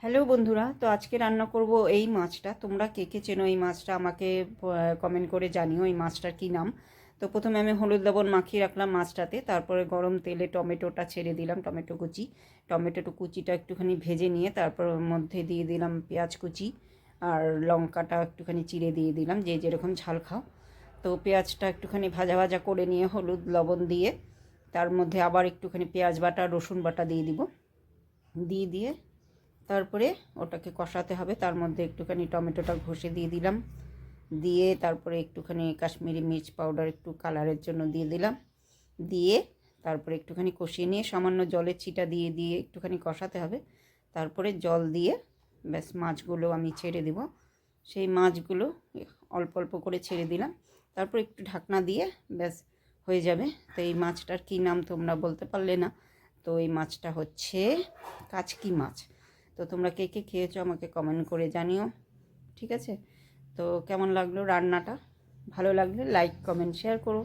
Hello বন্ধুরা, তো আজকে রান্না করব এই মাছটা। তোমরা কে কে চেনো এই মাছটা আমাকে কমেন্ট করে জানিও এই মাছটার কী নাম। তো প্রথমে আমি হলুদ লবণ মাখিয়ে রাখলাম মাছটাতে, তারপরে গরম তেলে টমেটোটা ছেড়ে দিলাম, টমেটো কুচিটা একটুখানি ভেজে নিয়ে তারপর ওর মধ্যে দিয়ে দিলাম পেঁয়াজ কুচি আর লঙ্কাটা একটুখানি চিড়ে দিয়ে দিলাম, যে যেরকম ঝাল খাও। তো পেঁয়াজটা একটুখানি ভাজা ভাজা করে নিয়ে হলুদ লবণ দিয়ে তার মধ্যে আবার একটুখানি পেঁয়াজ বাটা রসুন বাটা দিয়ে দিব, দিয়ে তারপরে ওটাকে কষাতে হবে। তার মধ্যে একটুখানি টমেটোটা ঘষে দিয়ে দিলাম, দিয়ে তারপরে একটুখানি কাশ্মীরি মির্চ পাউডার একটু কালারের জন্য দিয়ে দিলাম, দিয়ে তারপরে একটুখানি কষিয়ে নিয়ে সামান্য জলের ছিটা দিয়ে একটুখানি কষাতে হবে। তারপরে জল দিয়ে ব্যাস মাছগুলো আমি ছেড়ে দেব। সেই মাছগুলো অল্প অল্প করে ছেড়ে দিলাম, তারপর একটু ঢাকনা দিয়ে ব্যাস হয়ে যাবে। তো এই মাছটার কী নাম তোমরা বলতে পারলে না। তো এই মাছটা হচ্ছে কাচকি মাছ। তো তোমরা কে কে খেয়েছো আমাকে কমেন্ট করে জানিও, ঠিক আছে? তো কেমন লাগলো রান্নাটা? ভালো লাগলে লাইক কমেন্ট শেয়ার করো।